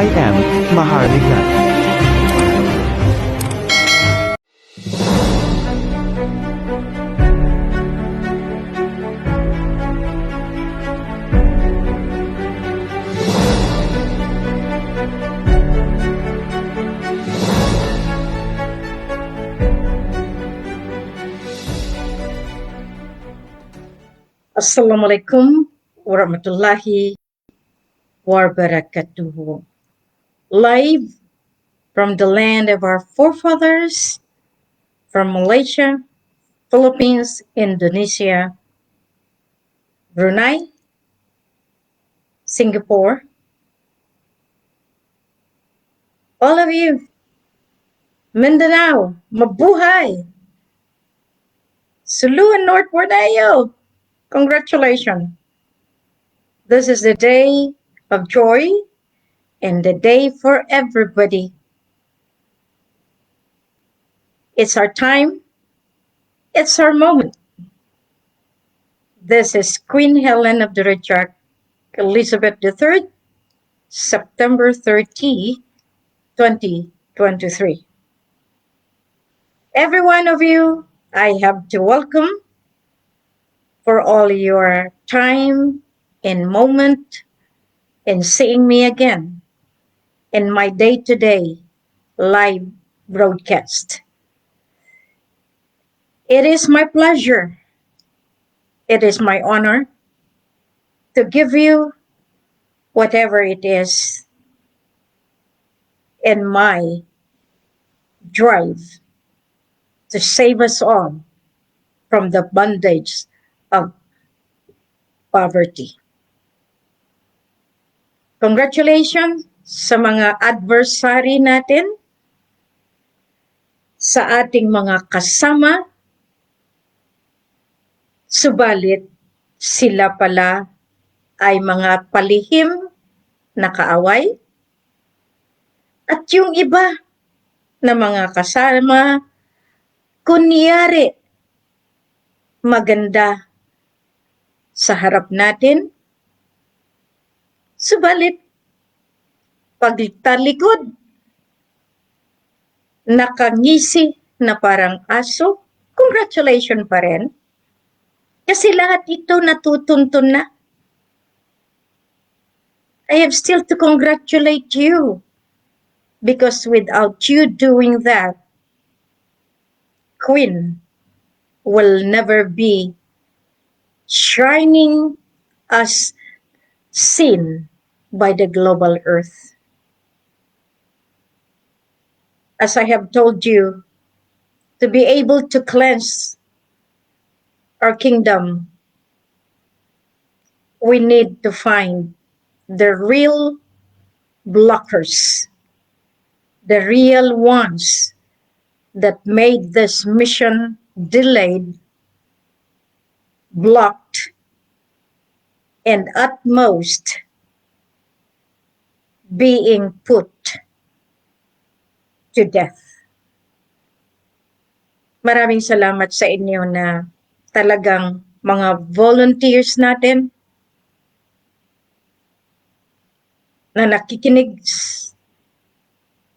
I am Maharlikan. Assalamualaikum warahmatullahi wabarakatuh. Live from the land of our forefathers, from Malaysia, Philippines, Indonesia, Brunei, Singapore. All of you, Mindanao, mabuhay! Sulu and North Borneo, congratulations. This is the day of joy and the day for everybody. It's our time. It's our moment. This is Queen Helen of the Richard Elizabeth III, September 30, 2023. Every one of you, I have to welcome for all your time and moment in seeing me again in my day-to-day live broadcast. It is my pleasure, it is my honor to give you whatever it is in my drive to save us all from the bondage of poverty. Congratulations sa mga adversary natin, sa ating mga kasama, subalit sila pala ay mga palihim na kaaway, at yung iba na mga kasama, kunyari maganda sa harap natin, subalit pagtalikod, nakangisi na parang aso, congratulations pa rin. Kasi lahat ito natutuntun na. I have still to congratulate you. Because without you doing that, Queen will never be shining as seen by the global earth. As I have told you, to be able to cleanse our kingdom, we need to find the real blockers, the real ones that made this mission delayed, blocked, and at most being put to death. Maraming salamat sa inyo na talagang mga volunteers natin na nakikinig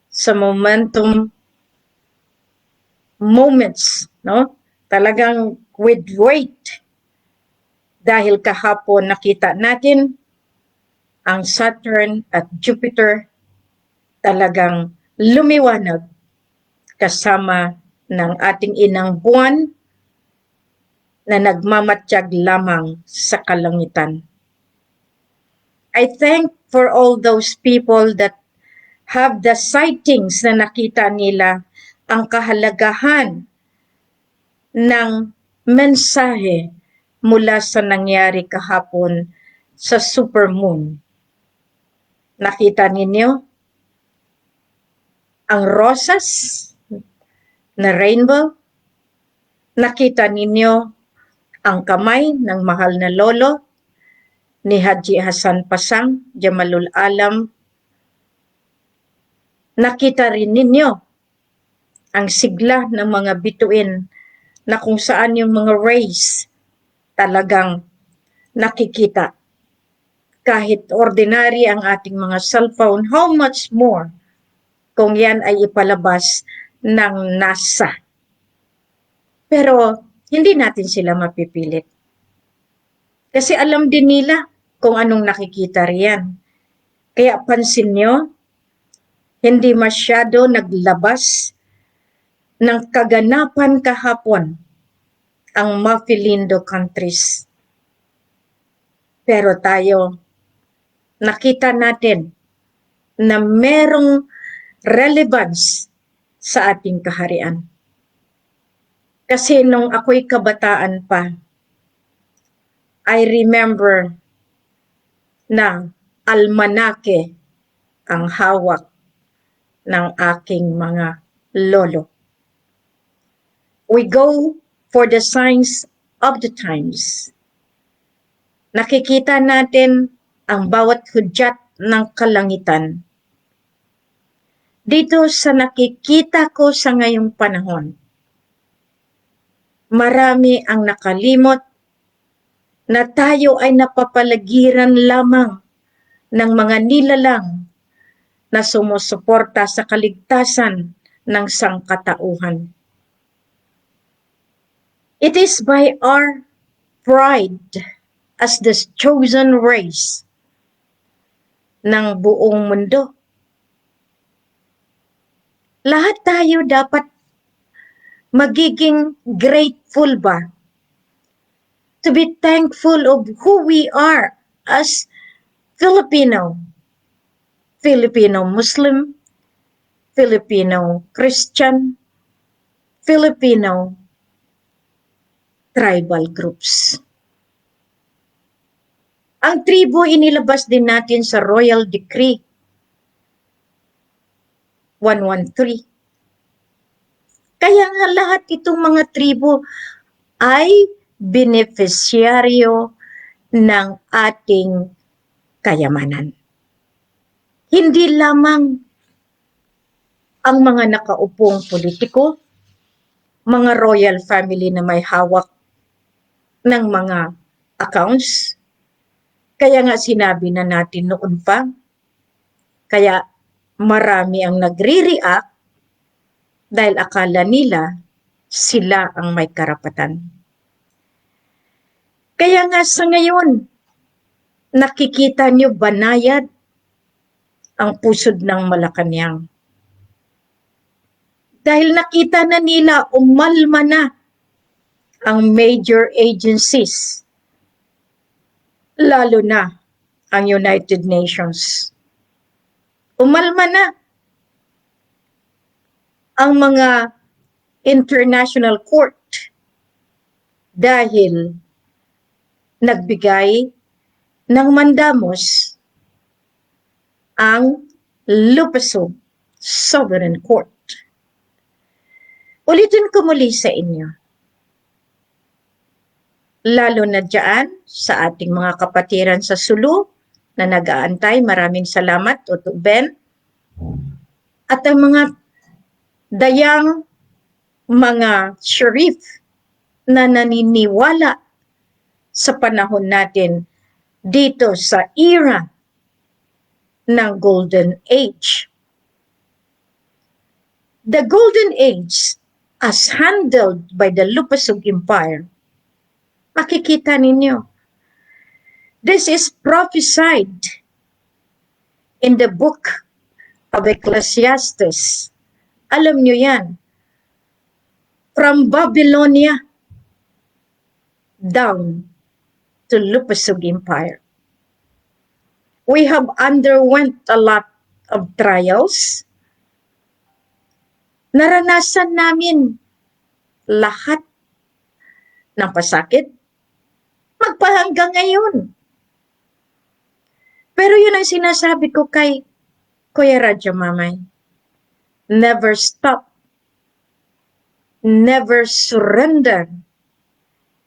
sa moments, no? Talagang with weight. Dahil kahapon nakita natin ang Saturn at Jupiter talagang lumiwanag kasama ng ating inang buwan na nagmamatsyag lamang sa kalangitan. I thank for all those people that have the sightings na nakita nila ang kahalagahan ng mensahe mula sa nangyari kahapon sa supermoon. Nakita ninyo ang rosas na rainbow. Nakita ninyo ang kamay ng mahal na lolo ni Haji Hasan Pasang, Jamalul Alam. Nakita rin ninyo ang sigla ng mga bituin na kung saan yung mga rays talagang nakikita Kahit ordinary ang ating mga cellphone, how much more kung yan ay ipalabas ng NASA. Pero hindi natin sila mapipilit. Kasi alam din nila kung anong nakikita riyan. Kaya pansin nyo, hindi masyado naglabas ng kaganapan kahapon ang Mafilindo countries. Pero tayo, nakita natin na merong relevance sa ating kaharian. Kasi nung ako'y kabataan pa, I remember na almanake ang hawak ng aking mga lolo. We go for the signs of the times. Nakikita natin ang bawat hudyat ng kalangitan. Dito sa nakikita ko sa ngayong panahon, marami ang nakalimot na tayo ay napapalagiran lamang ng mga nilalang na sumusuporta sa kaligtasan ng sangkatauhan. It is by our pride as the chosen race ng buong mundo. Lahat tayo dapat magiging grateful ba? To be thankful of who we are as Filipino. Filipino Muslim, Filipino Christian, Filipino tribal groups. Ang tribo inilabas din natin sa Royal Decree 113. Kaya nga lahat itong mga tribo ay beneficiaryo ng ating kayamanan. Hindi lamang ang mga nakaupong politiko, mga royal family na may hawak ng mga accounts. Kaya nga sinabi na natin noon pa, kaya marami ang nagre-react dahil akala nila sila ang may karapatan. Kaya nga sa ngayon, nakikita nyo banayad ang pusod ng Malacanang. Dahil nakita na nila umalma na ang major agencies, lalo na ang United Nations. Umalma na ang mga international court dahil nagbigay ng mandamos ang Lupasog Sovereign Court. Ulitin ko muli sa inyo, lalo na dyan sa ating mga kapatiran sa Sulu na nag-aantay, maraming salamat, Uto Ben, at ang mga dayang mga sheriff na naniniwala sa panahon natin dito sa era ng Golden Age. The Golden Age as handled by the Lupasog Empire, makikita ninyo, this is prophesied in the book of Ecclesiastes. Alam nyo yan, from Babylonia down to Lupasog Empire. We have underwent a lot of trials. Naranasan namin lahat ng pasakit magpahanggang ngayon. Pero yun ang sinasabi ko kay Kuya Radyo Mamay. Never stop, never surrender,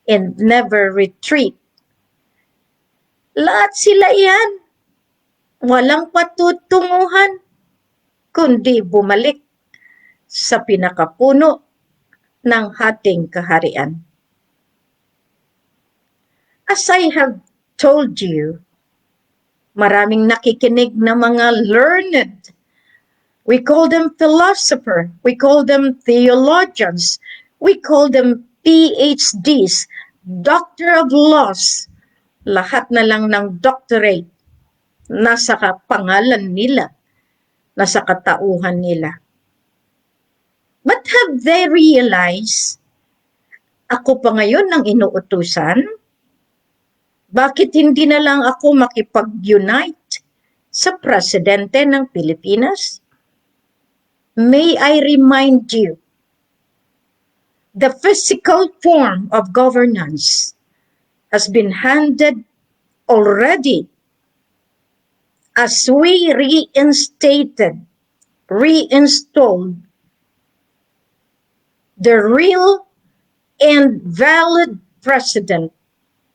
and never retreat. Lahat sila yan. Walang patutunguhan, kundi bumalik sa pinakapuno ng ating kaharian. As I have told you, Maraming nakikinig na mga learned. We call them philosopher. We call them theologians. We call them PhDs, Doctor of Laws. Lahat na lang ng doctorate nasa pangalan nila, nasa katauhan nila. But have they realized, ako pa ngayon ang inuutusan? Bakit hindi na lang ako makipag-unite sa presidente ng Pilipinas? May I remind you, the physical form of governance has been handed already as we reinstalled the real and valid President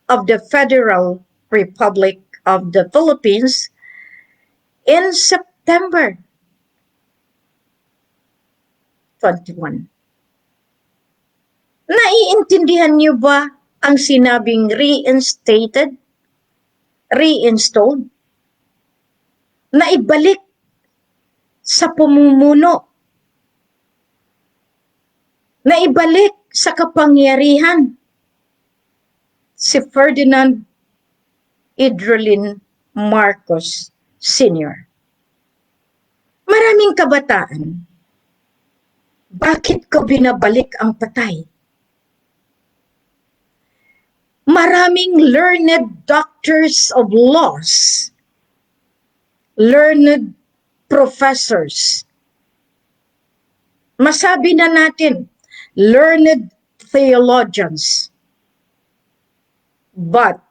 of the Federal Republic of the Philippines in September 21. Naiintindihan niyo ba ang sinabing reinstated, reinstalled? Naibalik sa pamumuno, naibalik sa kapangyarihan si Ferdinand Idrolin Marcos Sr. Maraming kabataan, bakit ko binabalik ang patay? Maraming learned doctors of laws, learned professors, masabi na natin, learned theologians, but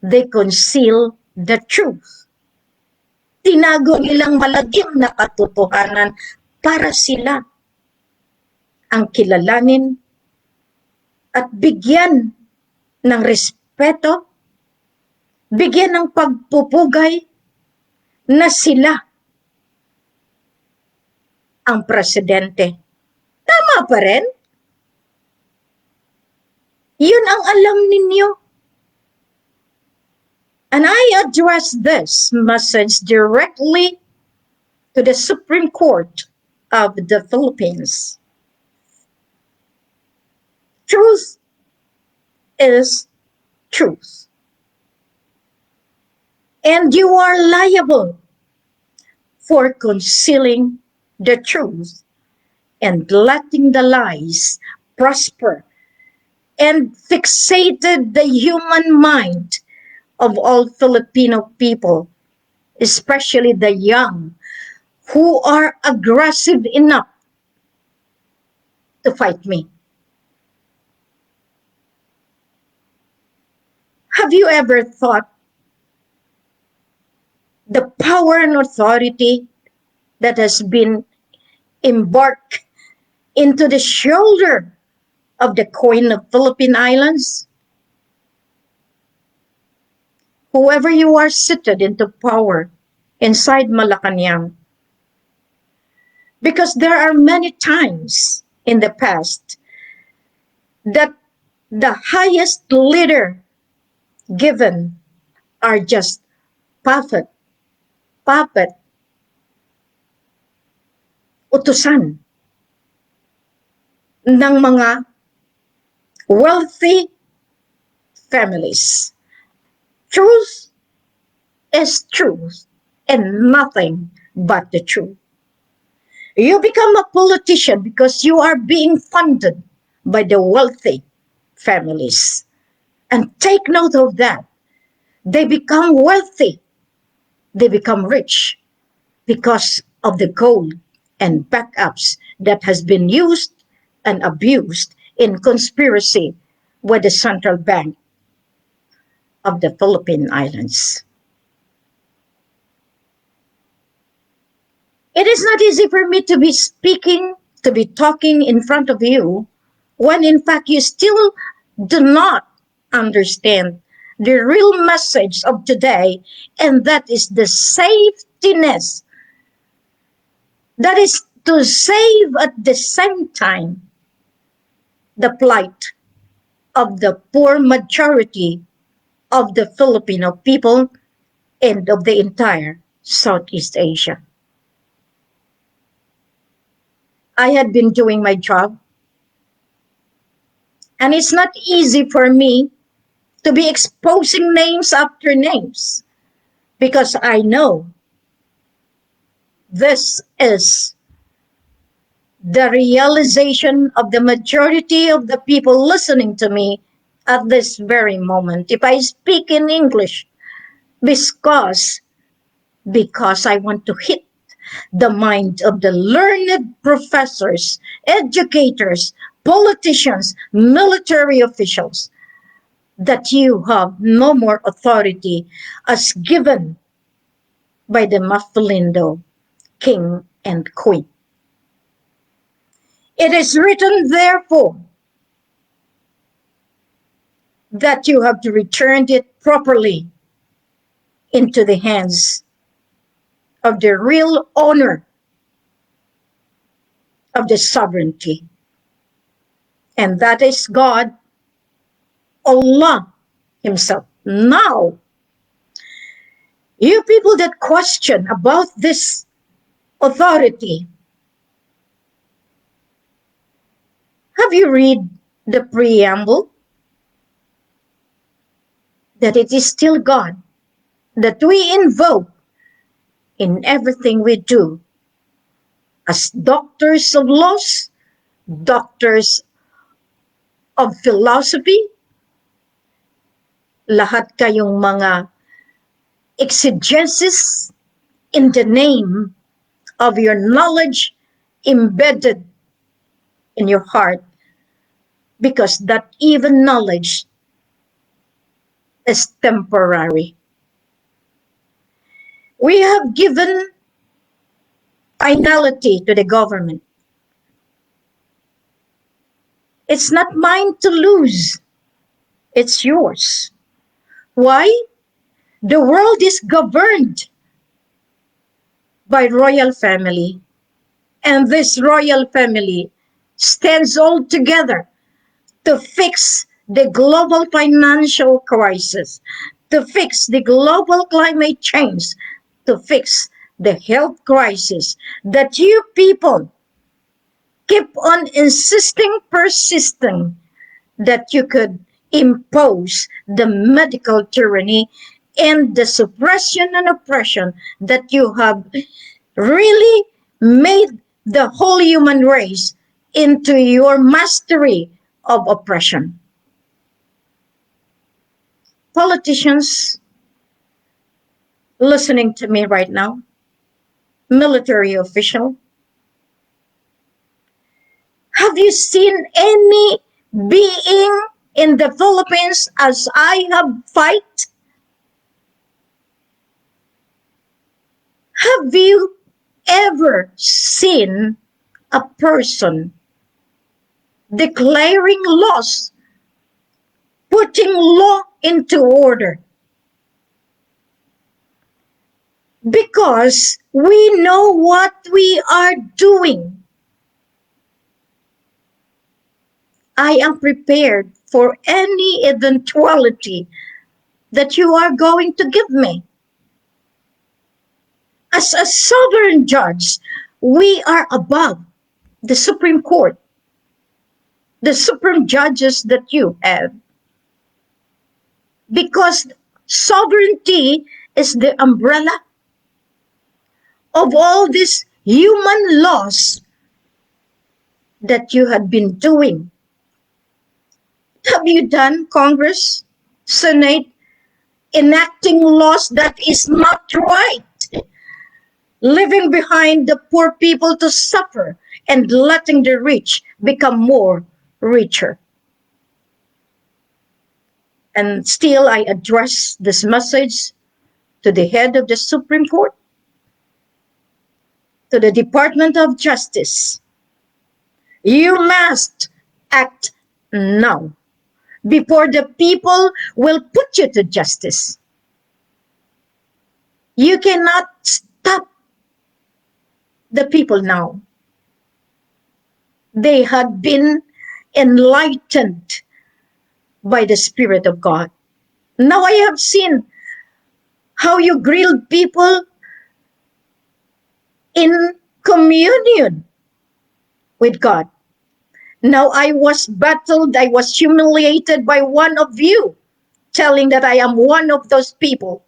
they conceal the truth. Tinago nilang malagim na katotohanan para sila ang kilalanin at bigyan ng respeto, bigyan ng pagpupugay na sila ang presidente. Tama pa rin? Yun ang alam ninyo. And I address this message directly to the Supreme Court of the Philippines. Truth is truth. And you are liable for concealing the truth and letting the lies prosper and fixated the human mind of all Filipino people, especially the young, who are aggressive enough to fight me. Have you ever thought the power and authority that has been embarked into the shoulder of the Queen of Philippine Islands? Whoever you are seated into power inside Malacanang, because there are many times in the past that the highest leader given are just puppet, utusan ng mga wealthy families. Truth is truth and nothing but the truth. You become a politician because you are being funded by the wealthy families. And take note of that. They become wealthy. They become rich because of the gold and backups that has been used and abused in conspiracy with the Central Bank of the Philippine Islands. It is not easy for me to be speaking, to be talking in front of you, when in fact you still do not understand the real message of today, and that is the safetiness. That is to save at the same time the plight of the poor majority of the Filipino people and of the entire Southeast Asia. I had been doing my job, and it's not easy for me to be exposing names after names because I know this is the realization of the majority of the people listening to me at this very moment. If I speak in English, because I want to hit the mind of the learned professors, educators, politicians, military officials, that you have no more authority as given by the Mafalindo king and queen. It is written, therefore, that you have to return it properly into the hands of the real owner of the sovereignty. And that is God, Allah Himself. Now, you people that question about this authority, have you read the preamble? That it is still God that we invoke in everything we do as doctors of laws, doctors of philosophy, lahat kayong mga exegesis in the name of your knowledge embedded in your heart, because that even knowledge is temporary. We have given finality to the government. It's not mine to lose. It's yours. Why? The world is governed by royal family, and this royal family stands all together to fix the global financial crisis, to fix the global climate change, to fix the health crisis that you people keep on insisting, persisting that you could impose the medical tyranny and the suppression and oppression that you have really made the whole human race into your mastery of oppression. Politicians listening to me right now, military official, have you seen any being in the Philippines as I have fight? Have you ever seen a person declaring laws, putting law into order? Because we know what we are doing. I am prepared for any eventuality that you are going to give me. As a sovereign judge, we are above the Supreme Court, the supreme judges that you have. Because sovereignty is the umbrella of all these human laws that you have been doing. Have you done, Congress, Senate, enacting laws that is not right? Leaving behind the poor people to suffer and letting the rich become more richer. And still, I address this message to the head of the Supreme Court, to the Department of Justice. You must act now before the people will put you to justice. You cannot stop the people now. They had been enlightened by the Spirit of God. Now I have seen how you grilled people in communion with God. Now I was battled, I was humiliated by one of you, telling that I am one of those people.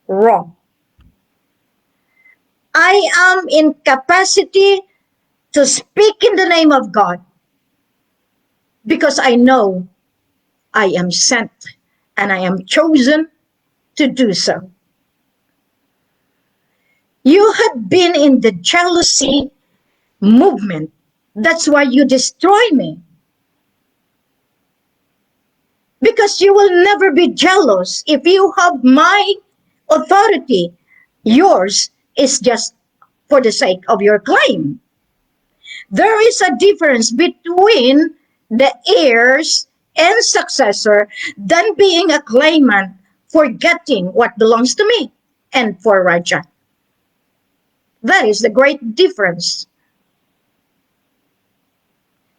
Wrong. I am in capacity to speak in the name of God because I know I am sent and I am chosen to do so. You had been in the jealousy movement. That's why you destroy me. Because you will never be jealous if you have my authority. Yours is just for the sake of your claim. There is a difference between the heirs and successor than being a claimant for getting what belongs to me and for Raja. That is the great difference.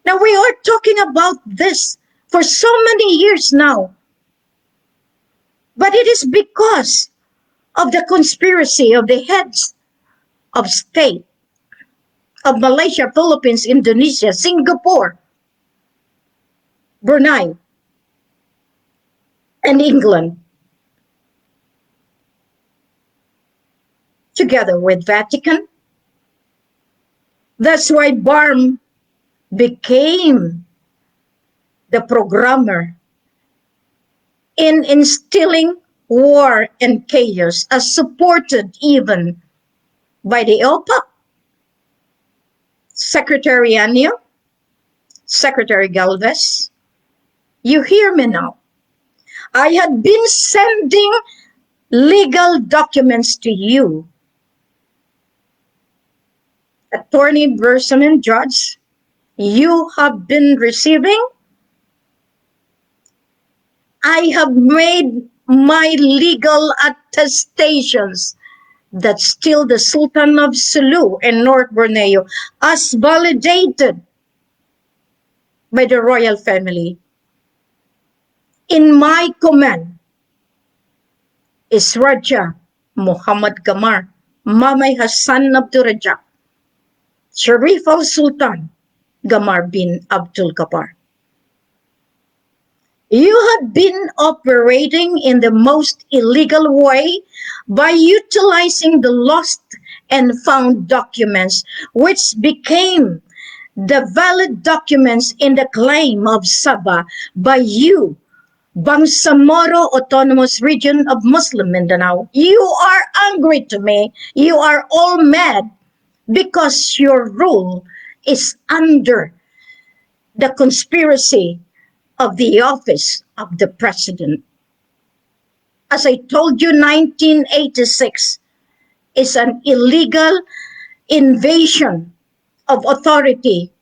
Now we are talking about this for so many years now. But it is because of the conspiracy of the heads of state of Malaysia, Philippines, Indonesia, Singapore, Brunei, and England, together with Vatican. That's why Barm became the programmer in instilling war and chaos, as supported even by the OPA, Secretary Anio, Secretary Galvez. You hear me now. I had been sending legal documents to you. Attorney Bersamin, Judge, you have been receiving. I have made my legal attestations that still the Sultan of Sulu in North Borneo, as validated by the royal family. In my command is Raja Muhammad Gamar, Mamay Hassan Abdul Rajak, Sharif al-Sultan Gamar bin Abdul Ghaffar. You have been operating in the most illegal way by utilizing the lost and found documents, which became the valid documents in the claim of Sabah by you, Bangsamoro Autonomous Region of Muslim Mindanao. You are angry to me. You are all mad because your rule is under the conspiracy of the office of the president. As I told you, 1986 is an illegal invasion of authority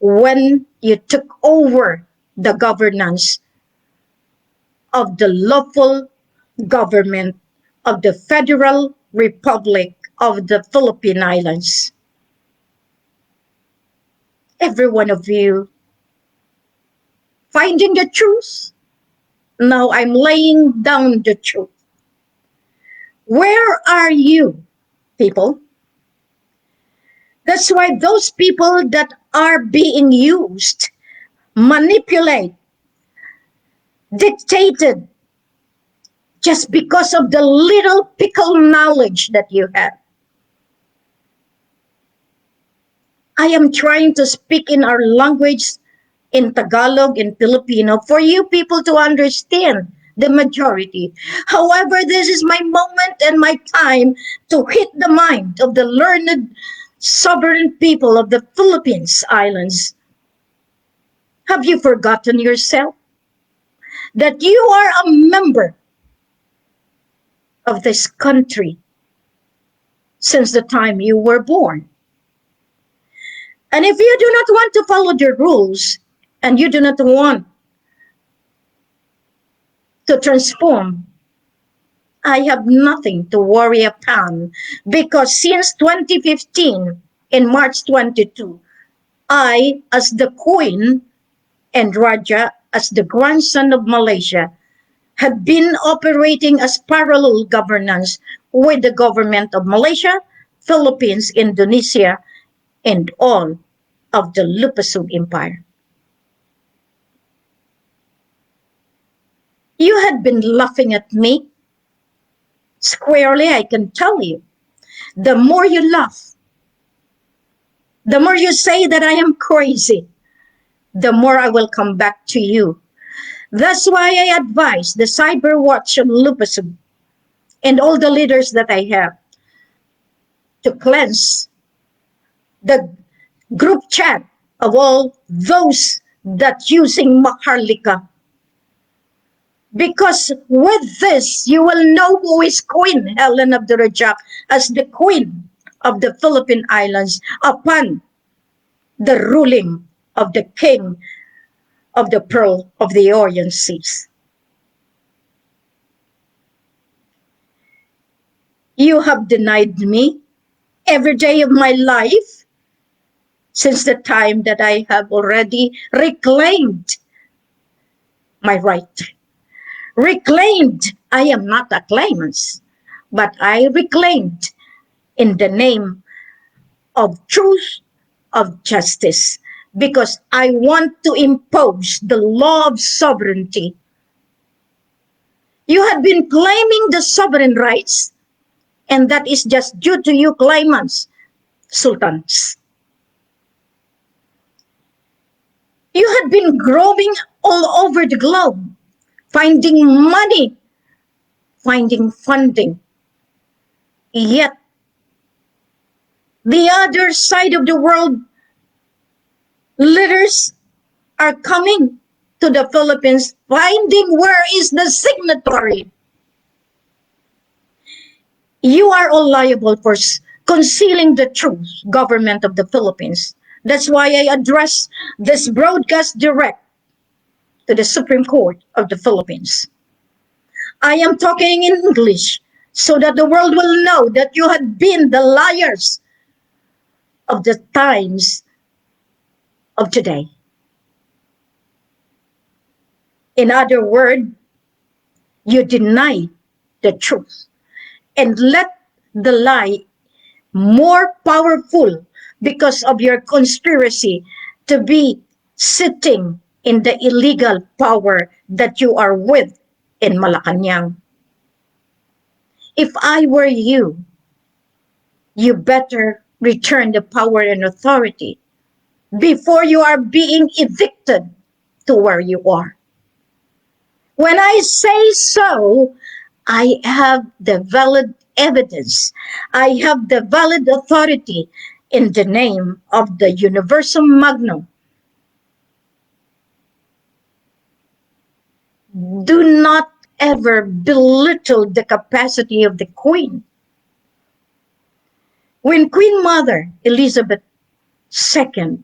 when you took over the governance of the lawful government of the Federal Republic of the Philippine Islands. Every one of you finding the truth. Now I'm laying down the truth. Where are you, people? That's why those people that are being used, manipulate, dictated, just because of the little pickle knowledge that you have. I am trying to speak in our language, in Tagalog, in Filipino, for you people to understand the majority. However, this is my moment and my time to hit the mind of the learned sovereign people of the Philippines Islands. Have you forgotten yourself? That you are a member of this country since the time you were born. And if you do not want to follow the rules and you do not want to transform, I have nothing to worry upon because since 2015, in March 22, I, as the Queen and Raja, as the grandson of Malaysia, had been operating as parallel governance with the government of Malaysia, Philippines, Indonesia, and all of the Lupasug Empire. You had been laughing at me squarely, I can tell you. The more you laugh, the more you say that I am crazy, the more I will come back to you. That's why I advise the Cyber Watch on Lupasug and all the leaders that I have to cleanse the group chat of all those that using Maharlika. Because with this, you will know who is Queen Helen of the Rajak as the Queen of the Philippine Islands upon the ruling of the King of the Pearl of the Orient Seas. You have denied me every day of my life since the time that I have already reclaimed my right. Reclaimed, I am not a claimant, but I reclaimed in the name of truth, of justice, because I want to impose the law of sovereignty. You have been claiming the sovereign rights, and that is just due to you claimants, sultans. You had been growing all over the globe, finding money, finding funding. Yet, the other side of the world, leaders are coming to the Philippines, finding where is the signatory. You are all liable for concealing the truth, government of the Philippines. That's why I address this broadcast direct to the Supreme Court of the Philippines. I am talking in English so that the world will know that you had been the liars of the times of today. In other words, you deny the truth and let the lie more powerful because of your conspiracy to be sitting in the illegal power that you are with in Malacanang. If I were you, you better return the power and authority before you are being evicted to where you are. When I say so, I have the valid evidence. I have the valid authority in the name of the Universum Magnum. Do not ever belittle the capacity of the Queen. When Queen Mother Elizabeth II,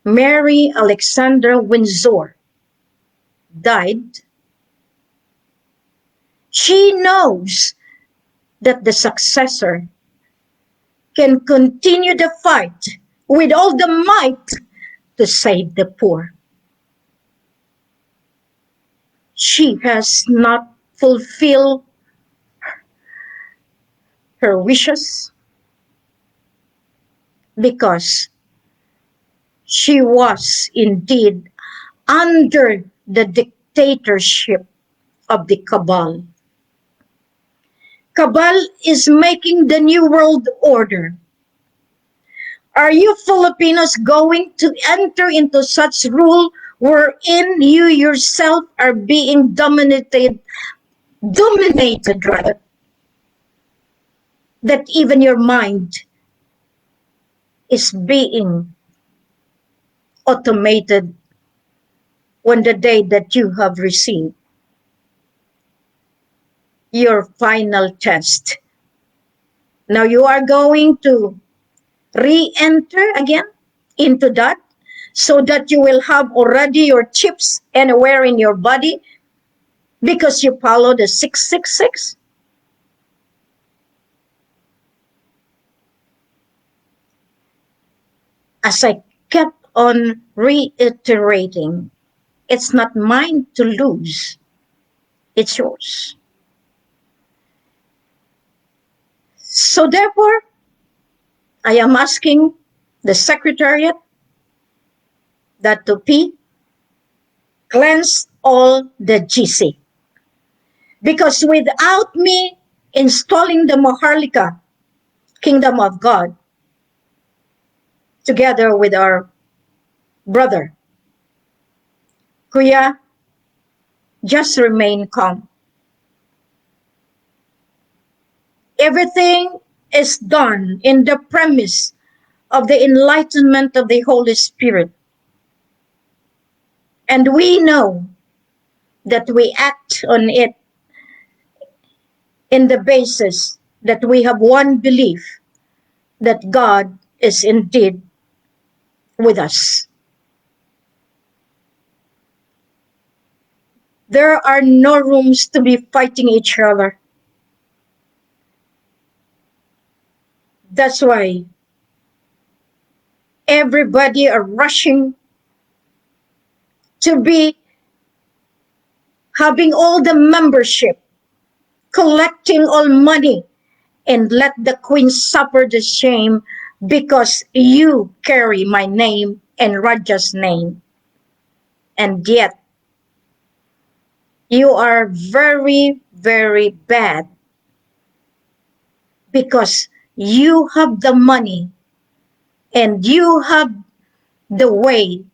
Mary Alexandra Windsor, died, she knows that the successor can continue the fight with all the might to save the poor. She has not fulfilled her wishes because she was indeed under the dictatorship of the cabal. Cabal is making the new world order. Are you Filipinos going to enter into such rule wherein you yourself are being dominated rather, that even your mind is being automated on the day that you have received your final test? Now you are going to re-enter again into that so that you will have already your chips anywhere in your body because you follow the 666. As I kept on reiterating, it's not mine to lose. It's yours. So therefore, I am asking the Secretariat that to cleanse all the GC. Because without me installing the Maharlika, Kingdom of God, together with our brother, Kuya, just remain calm. Everything is done in the premise of the enlightenment of the Holy Spirit. And we know that we act on it in the basis that we have one belief that God is indeed with us. There are no rooms to be fighting each other. That's why everybody are rushing to be having all the membership, collecting all money, and let the queen suffer the shame because you carry my name and Raja's name. And yet, you are very, very bad because you have the money and you have the way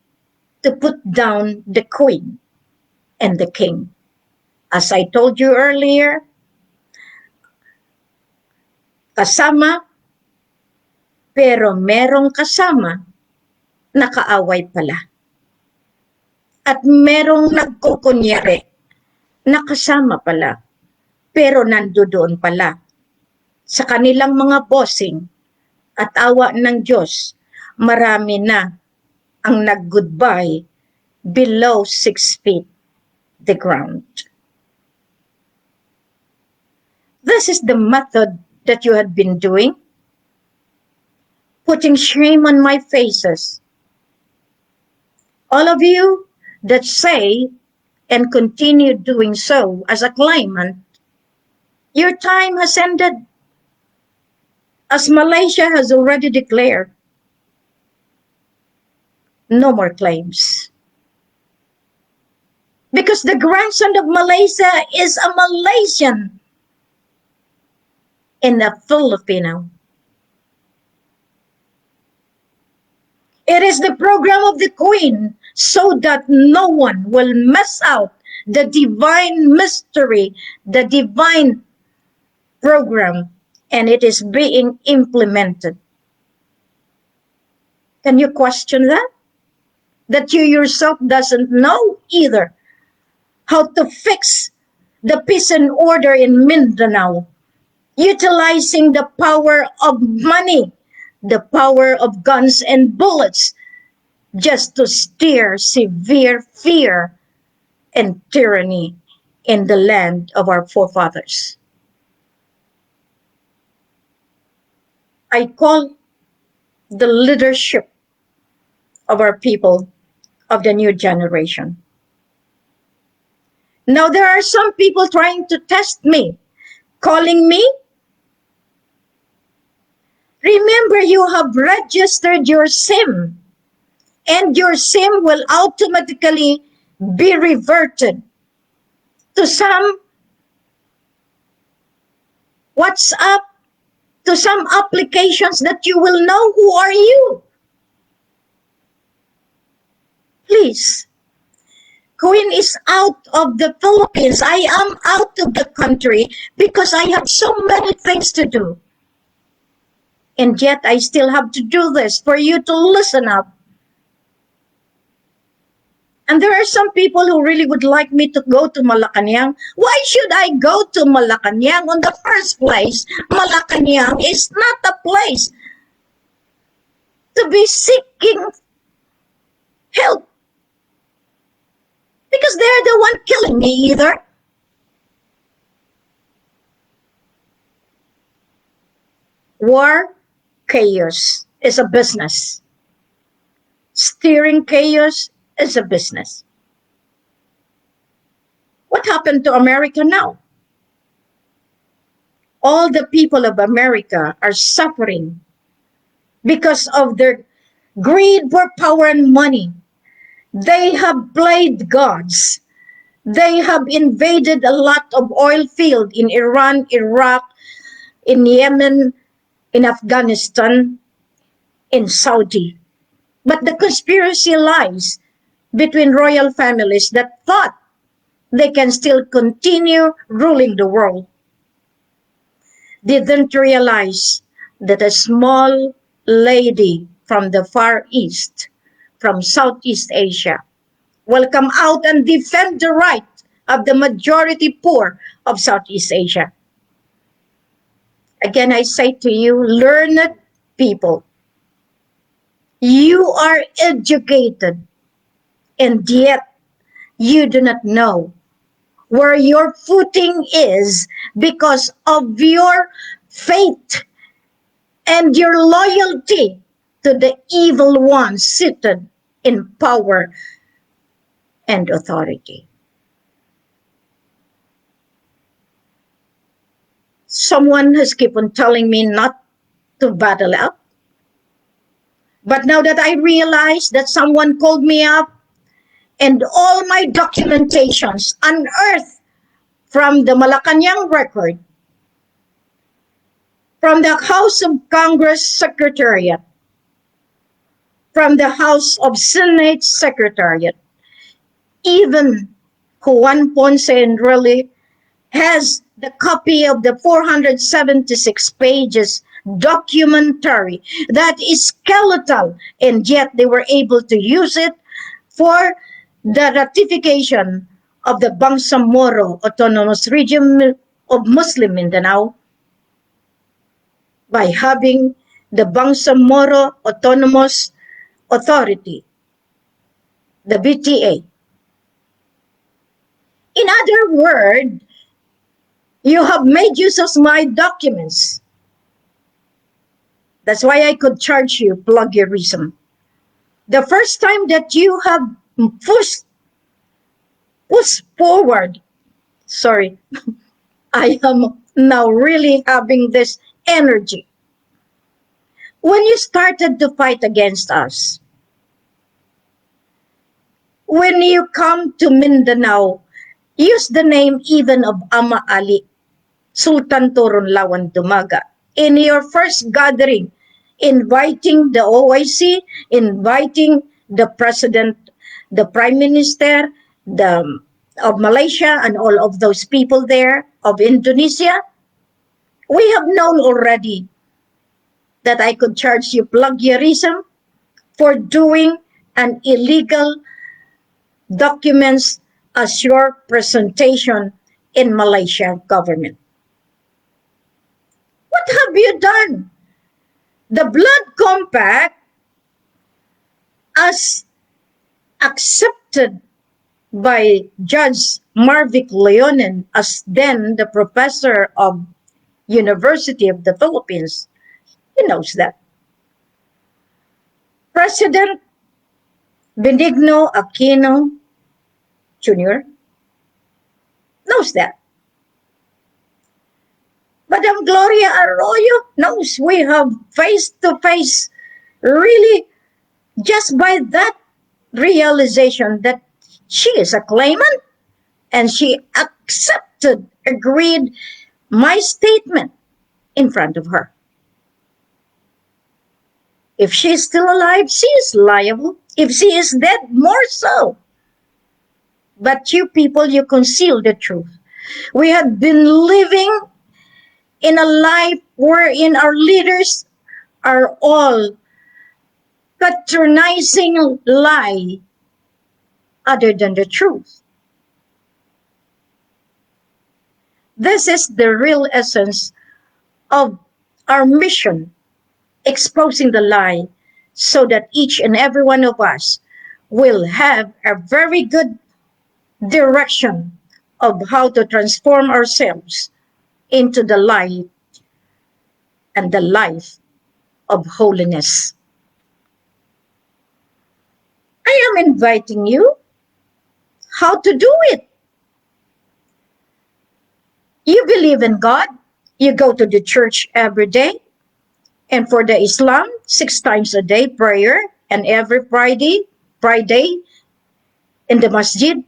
to put down the queen and the king. As I told you earlier, kasama, pero merong kasama, nakaaway pala. At merong nagkukunyari, nakasama pala, pero nandoon pala. Sa kanilang mga bossing at awa ng Diyos, marami na ang nag-goodbye below 6 feet the ground. This is the method that you have been doing, putting shame on my faces. All of you that say and continue doing so as a claimant, your time has ended. As Malaysia has already declared, no more claims. Because the grandson of Malaysia is a Malaysian and a Filipino. It is the program of the Queen so that no one will miss out the divine mystery, the divine program, and it is being implemented. Can you question that? That you yourself doesn't know either how to fix the peace and order in Mindanao, utilizing the power of money, the power of guns and bullets, just to steer severe fear and tyranny in the land of our forefathers. I call the leadership of our people of the new generation. Now, there are some people trying to test me, calling me. Remember, you have registered your SIM, and your SIM will automatically be reverted to some WhatsApp, to some applications that you will know who are you. Please. Queen is out of the Philippines. I am out of the country because I have so many things to do. And yet I still have to do this for you to listen up. And there are some people who really would like me to go to Malacanang. Why should I go to Malacanang in the first place? Malacanang is not a place to be seeking help. Because they're the one killing me either. War, chaos is a business. Steering chaos is a business. What happened to America now? All the people of America are suffering because of their greed for power and money. They have played gods. They have invaded a lot of oil field in Iran, Iraq, in Yemen, in Afghanistan, in Saudi. But the conspiracy lies between royal families that thought they can still continue ruling the world. Didn't realize that a small lady from the Far East, from Southeast Asia, will come out and defend the right of the majority poor of Southeast Asia. Again, I say to you, learned people, you are educated, and yet you do not know where your footing is because of your faith and your loyalty to the evil one seated in power and authority. Someone has kept on telling me not to battle up. But now that I realize that someone called me up and all my documentations unearthed from the Malacanang record, from the House of Congress Secretariat, from the House of Senate Secretariat, even Juan Ponce Enrile has the copy of the 476 pages documentary that is skeletal, and yet they were able to use it for the ratification of the Bangsamoro Autonomous Region of Muslim Mindanao by having the Bangsamoro Autonomous Authority, the BTA. In other words, you have made use of my documents. That's why I could charge you plagiarism. The first time that you have pushed forward, sorry, I am now really having this energy. When you started to fight against us, when you come to Mindanao, use the name even of Ama Ali, Sultan Turun Lawan Dumaga, in your first gathering, inviting the OIC, inviting the president, the prime minister, of Malaysia, and all of those people there, of Indonesia, we have known already that I could charge you plagiarism for doing an illegal documents as your presentation in Malaysia government. What have you done? The blood compact, as accepted by Judge Marvic Leonen as then the professor of University of the Philippines, he knows that. President Benigno Aquino Jr. knows that. Madam Gloria Arroyo knows we have face-to-face really just by that realization that she is a claimant and she accepted, agreed my statement in front of her. If she is still alive, she is liable. If she is dead, more so. But you people, you conceal the truth. We have been living in a life wherein our leaders are all patronizing lie other than the truth. This is the real essence of our mission, exposing the lie so that each and every one of us will have a very good direction of how to transform ourselves into the light and the life of holiness. I am inviting you how to do it. You believe in God, you go to the church every day, and for the Islam, 6 times a day prayer, and every Friday in the masjid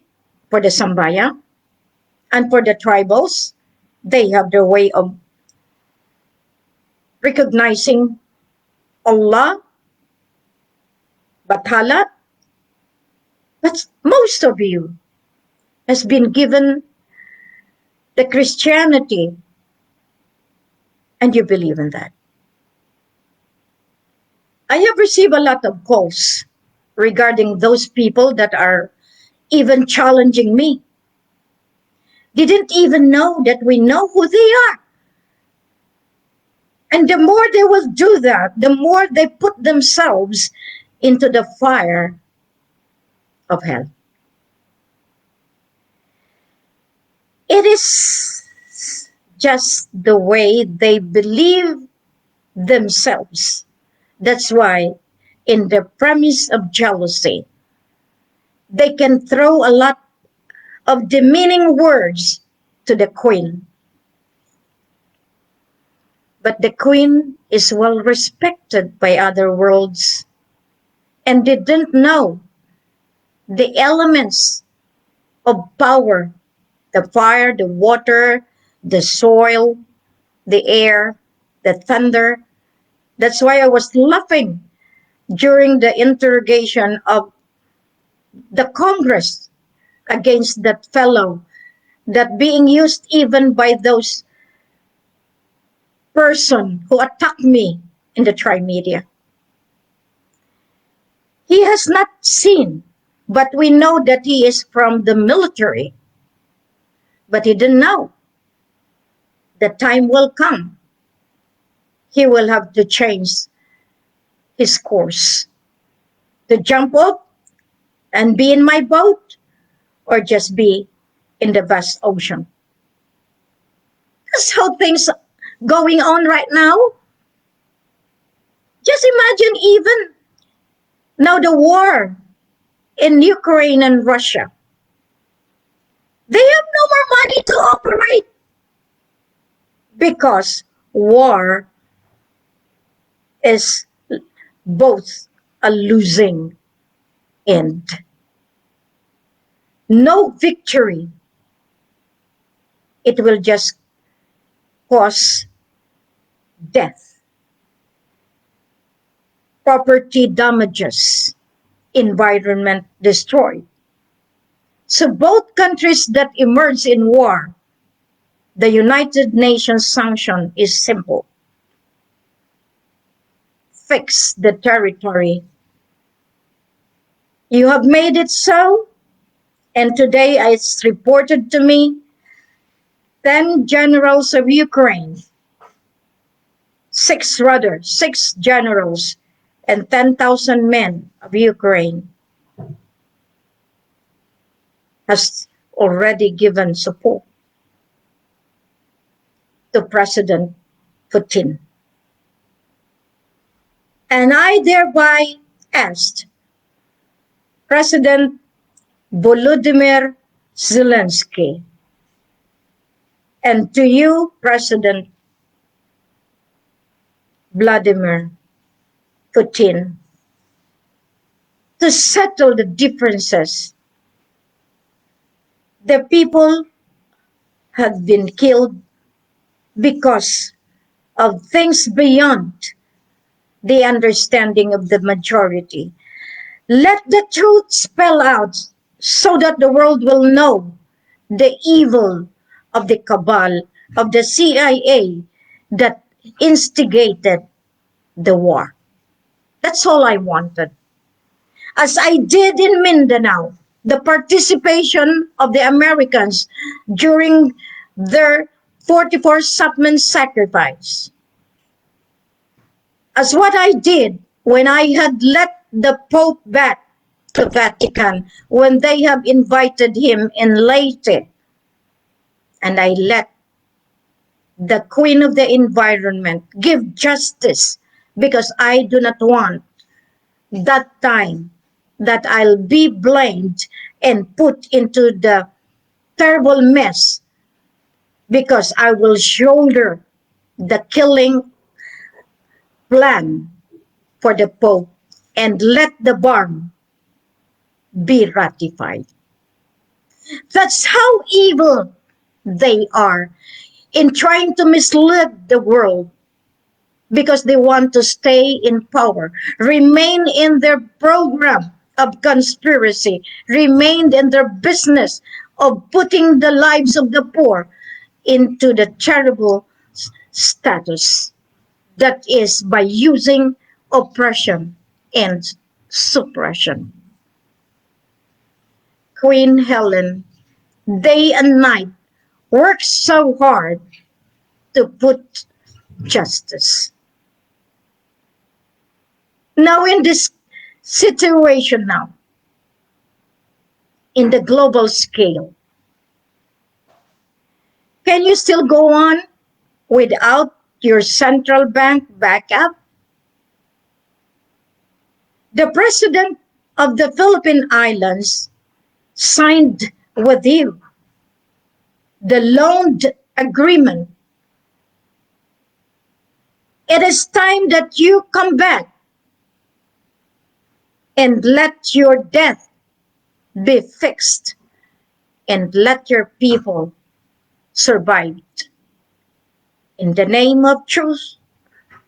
for the sambaya, and for the tribals, they have their way of recognizing Allah, Bathala, but most of you has been given the Christianity and you believe in that. I have received a lot of calls regarding those people that are even challenging me. Didn't even know that we know who they are. And the more they will do that, the more they put themselves into the fire of hell. It is just the way they believe themselves. That's why, in the premise of jealousy, they can throw a lot of demeaning words to the queen. But the queen is well respected by other worlds and they didn't know the elements of power, the fire, the water, the soil, the air, the thunder. That's why I was laughing during the interrogation of the Congress against that fellow that being used even by those person who attacked me in the tri-media. He has not seen, but we know that he is from the military. But he didn't know. The time will come. He will have to change his course. To jump up and be in my boat or just be in the vast ocean. That's how things going on right now. Just imagine even now the war in Ukraine and Russia. They have no more money to operate because war is both a losing end. No victory. It will just cause death, property damages, environment destroyed. So both countries that emerge in war, the United Nations sanction is simple. Fix the territory. You have made it so, and today it's reported to me 10 generals of Ukraine, six generals, and 10,000 men of Ukraine has already given support to President Putin. And I thereby asked President Volodymyr Zelensky and to you, President Vladimir Putin, to settle the differences. The people have been killed because of things beyond the understanding of the majority. Let the truth spell out so that the world will know the evil of the cabal of the CIA that instigated the war. That's all I wanted. As I did in Mindanao, the participation of the Americans during their 44 Subman sacrifice. As what I did when I had let the Pope back to Vatican, when they have invited him in Leyte, and I let the Queen of the Environment give justice because I do not want that time that I'll be blamed and put into the terrible mess because I will shoulder the killing plan for the Pope and let the barn be ratified. That's how evil they are in trying to mislead the world because they want to stay in power, remain in their program of conspiracy, remain in their business of putting the lives of the poor into the terrible status that is by using oppression and suppression. Queen Helen, day and night, works so hard to put justice. Now, in this situation now, in the global scale, can you still go on without your central bank backup? The president of the Philippine Islands signed with you the loan agreement. It is time that you come back and let your death be fixed and let your people survive. In the name of truth,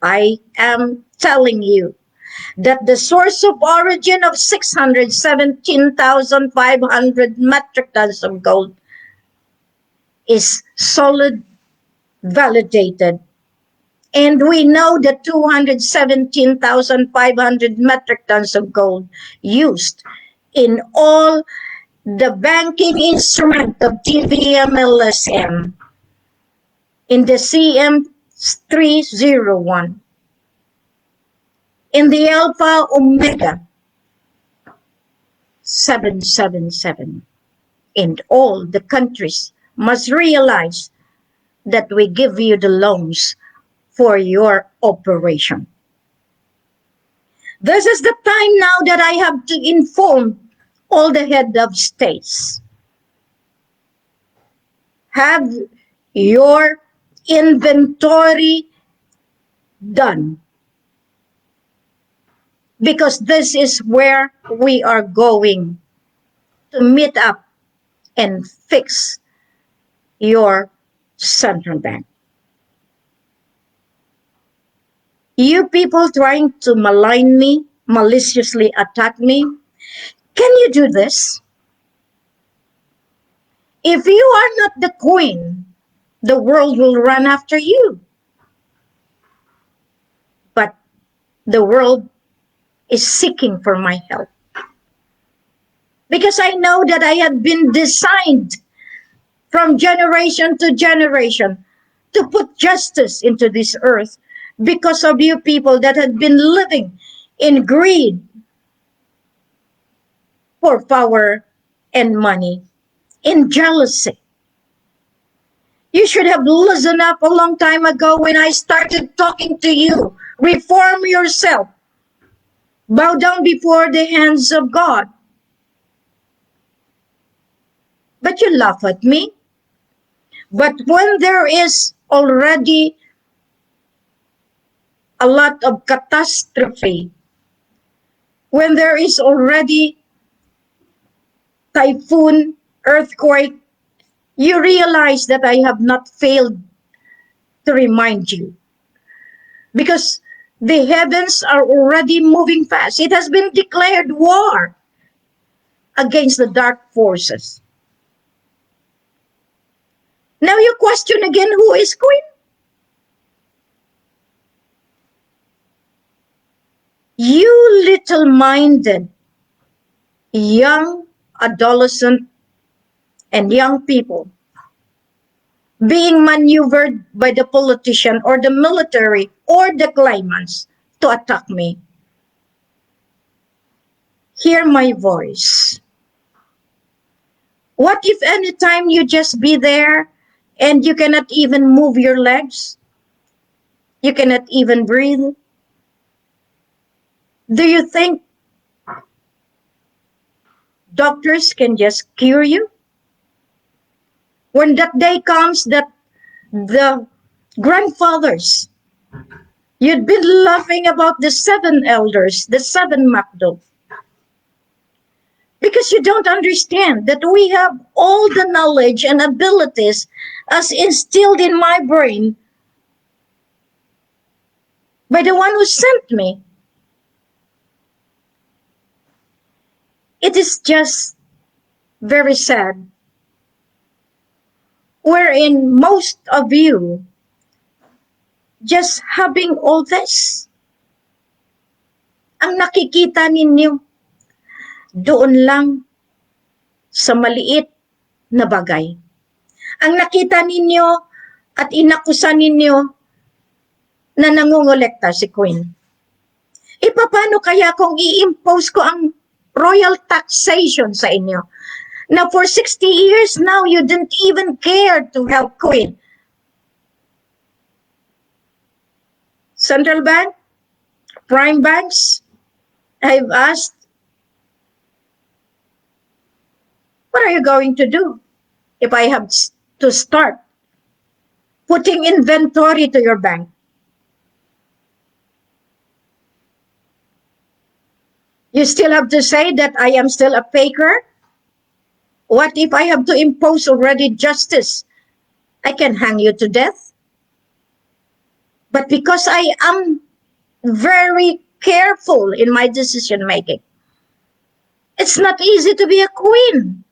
I am telling you that the source of origin of 617,500 metric tons of gold is solid, validated, and we know that 217,500 metric tons of gold used in all the banking instrument of TVMLSM in the CM301 in the Alpha Omega 777. And all the countries must realize that we give you the loans for your operation. This is the time now that I have to inform all the head of states. Have your inventory done. Because this is where we are going to meet up and fix your central bank. You people trying to malign me, maliciously attack me, can you do this? If you are not the queen, the world will run after you. But the world is seeking for my help. Because I know that I have been designed from generation to generation to put justice into this earth because of you people that have been living in greed for power and money, in jealousy. You should have listened up a long time ago when I started talking to you. Reform yourself. Bow down before the hands of God. But you laugh at me. But when there is already a lot of catastrophe, when there is already typhoon, earthquake, you realize that I have not failed to remind you. Because the heavens are already moving fast. It has been declared war against the dark forces. Now you question again, who is queen? You little-minded young adolescent and young people being maneuvered by the politician or the military or the claimants to attack me. Hear my voice. What if anytime you just be there and you cannot even move your legs? You cannot even breathe? Do you think doctors can just cure you? When that day comes that the grandfathers. You'd been laughing about the seven elders, the seven Macdo, because you don't understand that we have all the knowledge and abilities as instilled in my brain by the one who sent me. It is just very sad, wherein most of you just having all this. Ang nakikita ninyo doon lang sa maliit na bagay. Ang nakita ninyo at inakusa ninyo na nangungulekta si Queen. Paano kaya kung i-impose ko ang royal taxation sa inyo? Na for 60 years now, you didn't even care to help Queen. Central Bank, prime banks, I've asked, what are you going to do if I have to start putting inventory to your bank? You still have to say that I am still a faker? What if I have to impose already justice? I can hang you to death. But because I am very careful in my decision making, it's not easy to be a queen.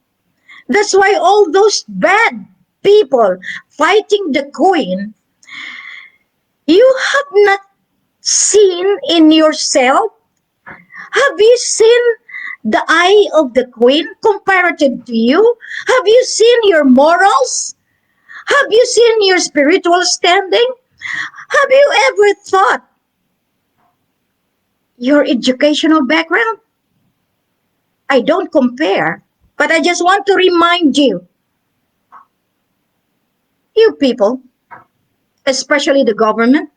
That's why all those bad people fighting the Queen, you have not seen in yourself. Have you seen the eye of the Queen comparative to you? Have you seen your morals? Have you seen your spiritual standing? Have you ever thought your educational background? I don't compare, but I just want to remind you, you people, especially the government.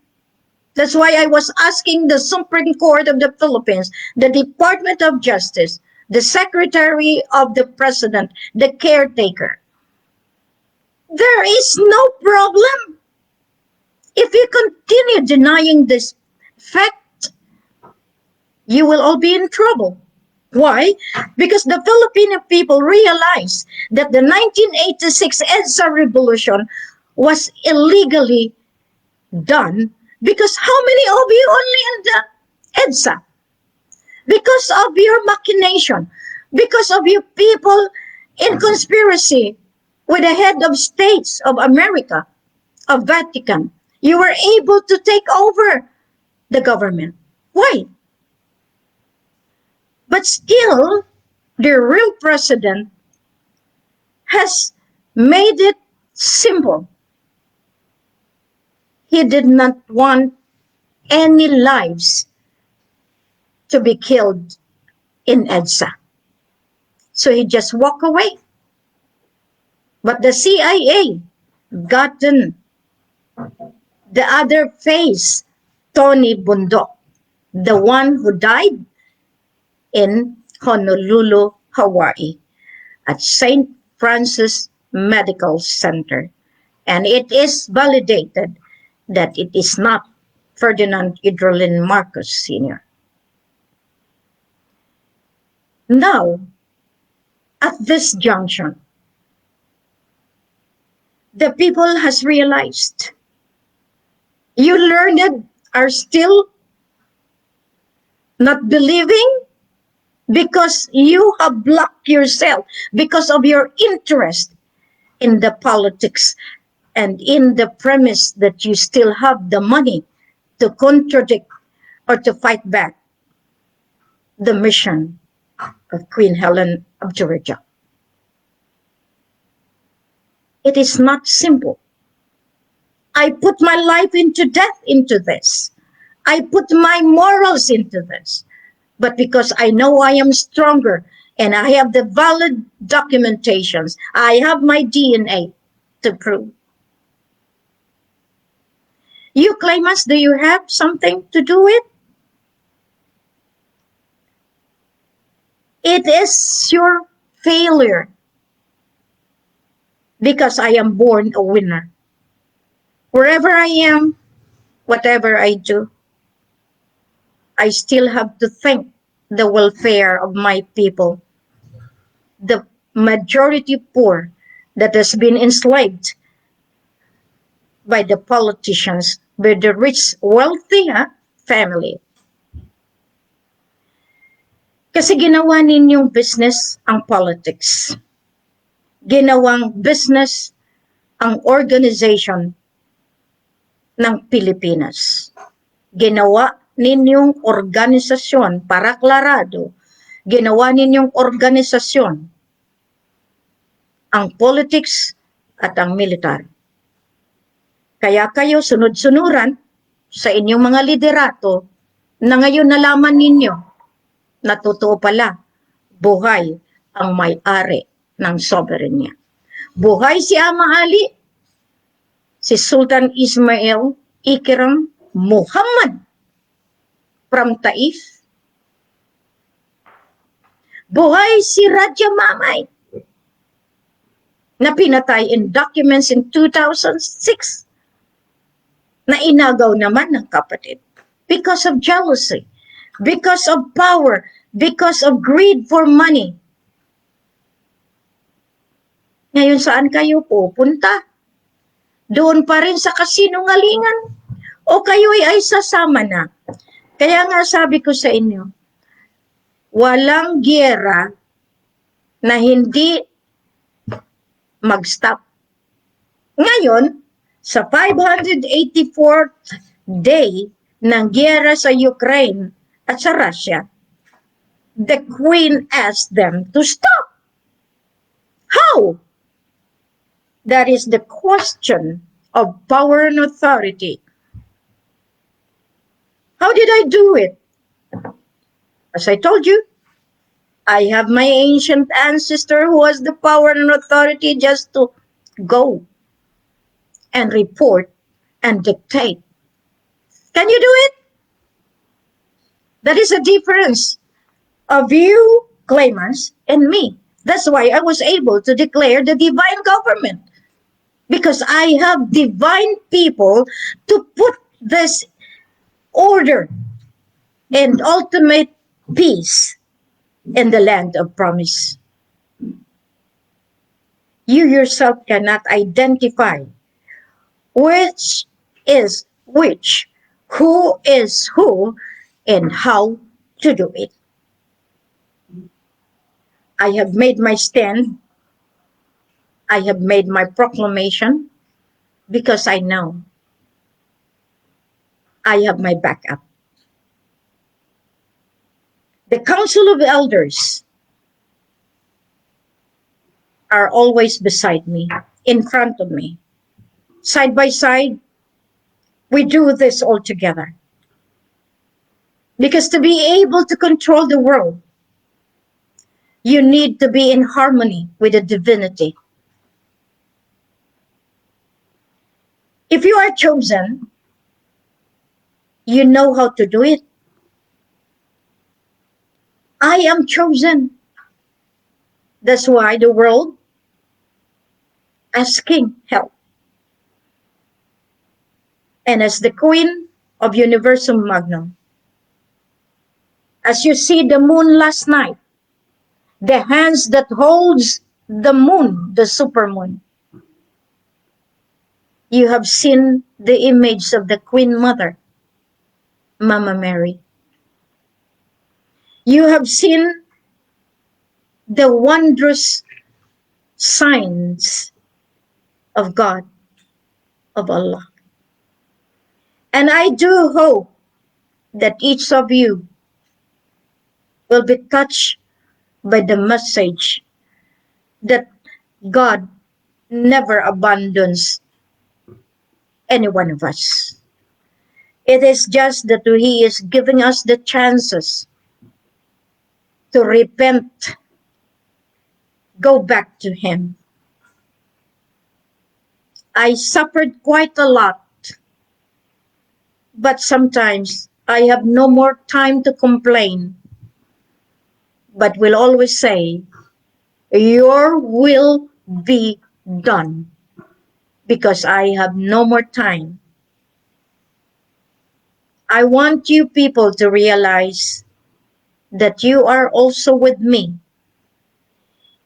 That's why I was asking the Supreme Court of the Philippines, the Department of Justice, the Secretary of the President, the caretaker. There is no problem. If you continue denying this fact, you will all be in trouble. Why? Because the Filipino people realized that the 1986 EDSA revolution was illegally done because how many of you only in the EDSA? Because of your machination, because of you people in conspiracy with the head of states of America, of Vatican, you were able to take over the government. Why? But still, the real president has made it simple. He did not want any lives to be killed in EDSA. So he just walked away. But the CIA gotten the other face, Tony Bundok, the one who died in Honolulu, Hawaii, at St. Francis Medical Center. And it is validated that it is not Ferdinand Idrolin Marcos Sr. Now, at this junction, the people has realized you learned are still not believing because you have blocked yourself because of your interest in the politics and in the premise that you still have the money to contradict or to fight back the mission of Queen Helen of Georgia. It is not simple. I put my life into death into this. I put my morals into this. But because I know I am stronger and I have the valid documentations, I have my DNA to prove. You claimants, do you have something to do with? It is your failure because I am born a winner. Wherever I am, whatever I do, I still have to think the welfare of my people, the majority poor that has been enslaved by the politicians, by the rich, wealthy family. Kasi ginawa ninyong business ang politics. Ginawang business ang organization ng Pilipinas. Ginawa ninyong organisasyon, para klarado, ginawa ninyong organisasyon ang politics at ang militar. Kaya kayo sunod-sunuran sa inyong mga liderato na ngayon nalaman ninyo na totoo pala, buhay ang may-ari ng sovereign niya. Buhay si Ama Ali, si Sultan Ismail Ikram Muhammad from Taif. Buhay si Raja Mamay na pinatay in documents in 2006 na inagaw naman ng kapatid because of jealousy, because of power, because of greed for money. Ngayon saan kayo pupunta? Doon pa rin sa kasinungalingan? O kayo'y ay sasama na? Kaya nga sabi ko sa inyo, walang giyera na hindi mag-stop. Ngayon, sa 584th day ng giyera sa Ukraine at sa Russia, the Queen asked them to stop. How? That is the question of power and authority. How did I do it? As I told you, I have my ancient ancestor who has the power and authority just to go and report and dictate. Can you do it? That is a difference of you claimants and me. That's why I was able to declare the divine government. Because I have divine people to put this order and ultimate peace in the land of promise. You yourself cannot identify which is which, who is who, and how to do it. I have made my stand. I have made my proclamation because I know I have my backup. The Council of Elders are always beside me, in front of me. Side by side, we do this all together. Because to be able to control the world, you need to be in harmony with the divinity. If you are chosen, you know how to do it. I am chosen. That's why the world asking help. And as the Queen of Universum Magnum, as you see the moon last night, the hands that holds the moon, the supermoon, you have seen the image of the Queen Mother, Mama Mary. You have seen the wondrous signs of God, of Allah. And I do hope that each of you will be touched by the message that God never abandons any one of us. It is just that He is giving us the chances to repent, go back to Him. I suffered quite a lot, but sometimes I have no more time to complain, but will always say, your will be done. because I have no more time. I want you people to realize that you are also with me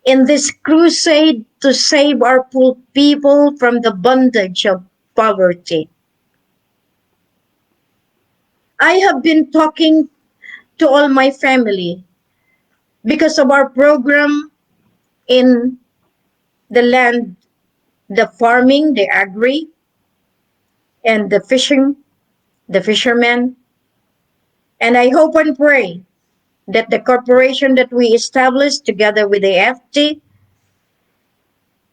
in this crusade to save our poor people from the bondage of poverty. I have been talking to all my family because of our program in the land, the farming, the agri, and the fishing, the fishermen. And I hope and pray that the corporation that we established together with the FT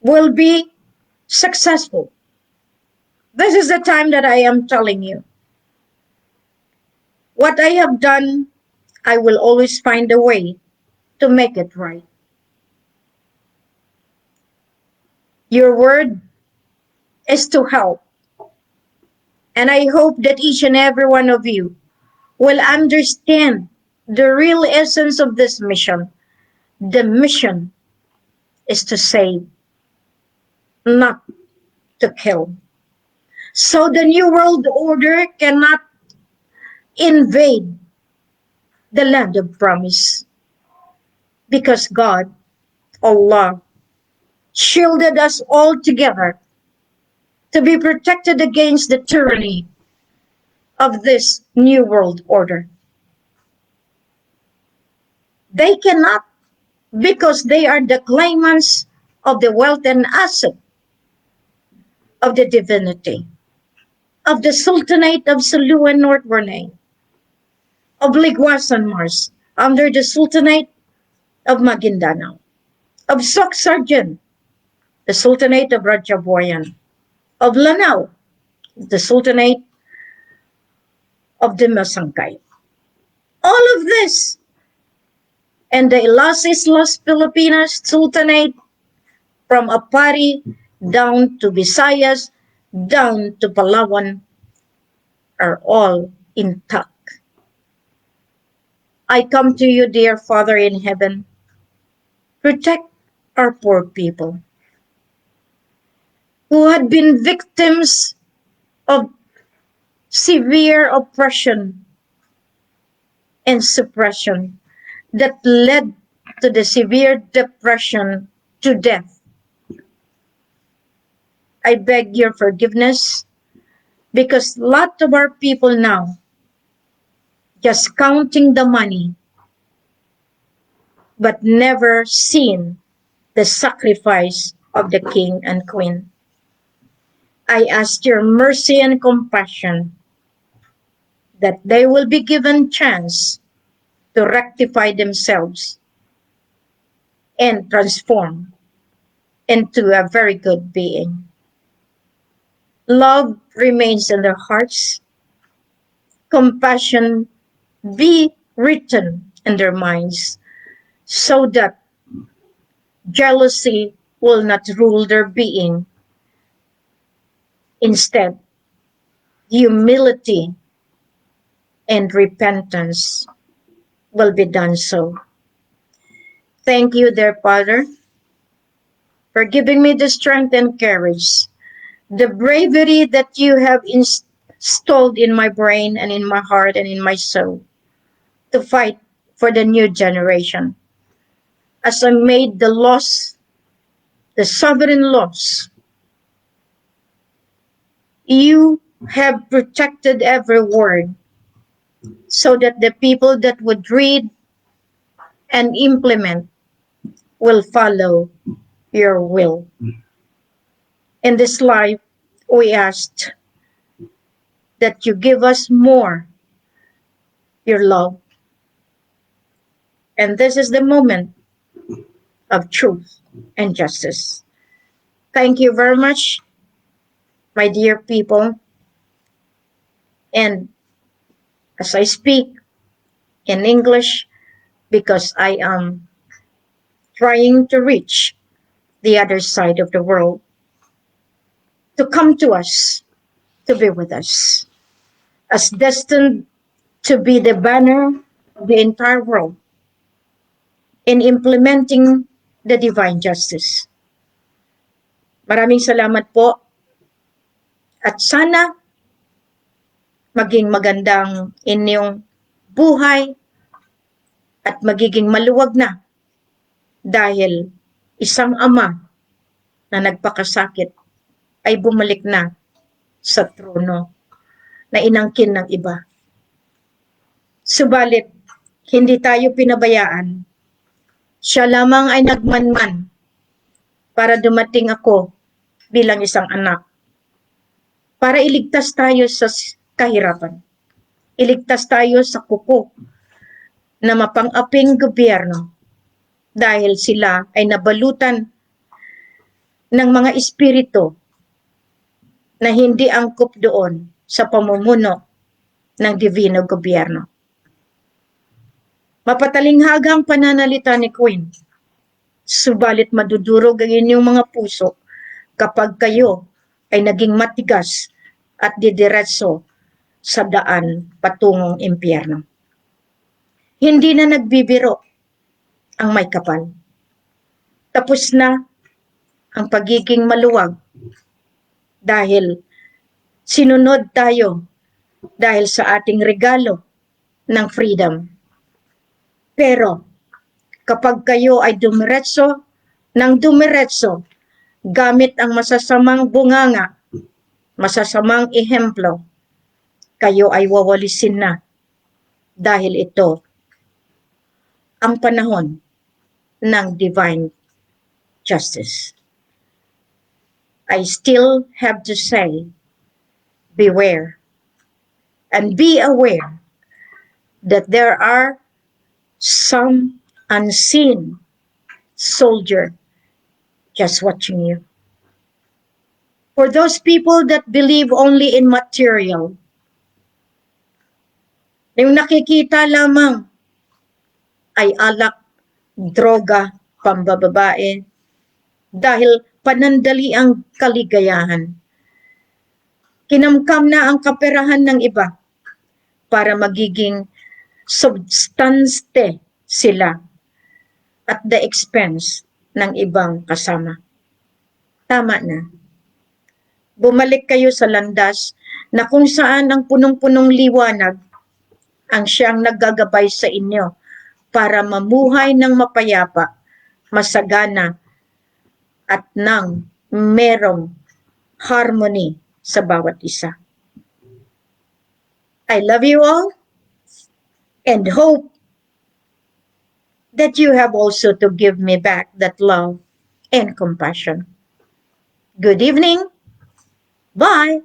will be successful. This is the time that I am telling you. What I have done, I will always find a way to make it right. Your word is to help. And I hope that each and every one of you will understand the real essence of this mission. The mission is to save, not to kill. So the New World Order cannot invade the land of promise because God, Allah, shielded us all together to be protected against the tyranny of this New World Order. They cannot because they are the claimants of the wealth and asset of the divinity, of the Sultanate of Sulu and North Brunei, of Ligwasan Mars, under the Sultanate of Maguindanao, of Sok Sarjan, the Sultanate of Rajabuayan, of Lanao, the Sultanate of Dimasangkay. All of this, and the Las Islas Filipinas Sultanate, from Apari down to Visayas, down to Palawan, are all intact. I come to you, dear Father in heaven, protect our poor people who had been victims of severe oppression and suppression that led to the severe depression to death. I beg your forgiveness because a lot of our people now just counting the money but never seen the sacrifice of the king and queen. I ask your mercy and compassion that they will be given chance to rectify themselves and transform into a very good being. Love remains in their hearts, compassion be written in their minds, so that jealousy will not rule their being. Instead, humility and repentance will be done so. Thank you, dear Father, for giving me the strength and courage, the bravery that you have installed in my brain and in my heart and in my soul to fight for the new generation. As I made the laws, the sovereign laws, you have protected every word so that the people that would read and implement will follow your will. In this life, we asked that you give us more your love. And this is the moment of truth and justice. Thank you very much, my dear people. And as I speak in English, because I am trying to reach the other side of the world to come to us, to be with us, as destined to be the banner of the entire world in implementing the divine justice. Maraming salamat po At sana maging magandang inyong buhay at magiging maluwag na dahil isang ama na nagpakasakit ay bumalik na sa trono na inangkin ng iba. Subalit, hindi tayo pinabayaan. Siya lamang ay nagmanman para dumating ako bilang isang anak. Para iligtas tayo sa kahirapan. Iligtas tayo sa kuko na mapang-aping gobyerno dahil sila ay nabalutan ng mga espiritu na hindi angkop doon sa pamumuno ng divino gobyerno. Mapatalinghaga ang pananalita ni Queen, subalit madudurog ang inyong mga puso kapag kayo ay naging matigas at didiretso sa daan patungong impyerno. Hindi na nagbibiro ang may kapal. Tapos na ang pagiging maluwag dahil sinunod tayo dahil sa ating regalo ng freedom. Pero kapag kayo ay dumiretso gamit ang masasamang bunganga, masasamang ehemplo, kayo ay wawalisin na dahil ito ang panahon ng divine justice. I still have to say, beware and be aware that there are some unseen soldier just watching you. For those people that believe only in material, yung nakikita lamang ay alak, droga, pambababae, dahil panandali ang kaligayahan. Kinamkam na ang kaperahan ng iba para magiging substanste sila at the expense ng ibang kasama. Tama na. Bumalik kayo sa landas na kung saan ang punong-punong liwanag ang siyang naggagabay sa inyo para mamuhay ng mapayapa, masagana, at nang merong harmony sa bawat isa. I love you all and hope that you have also to give me back that love and compassion. Good evening. Bye.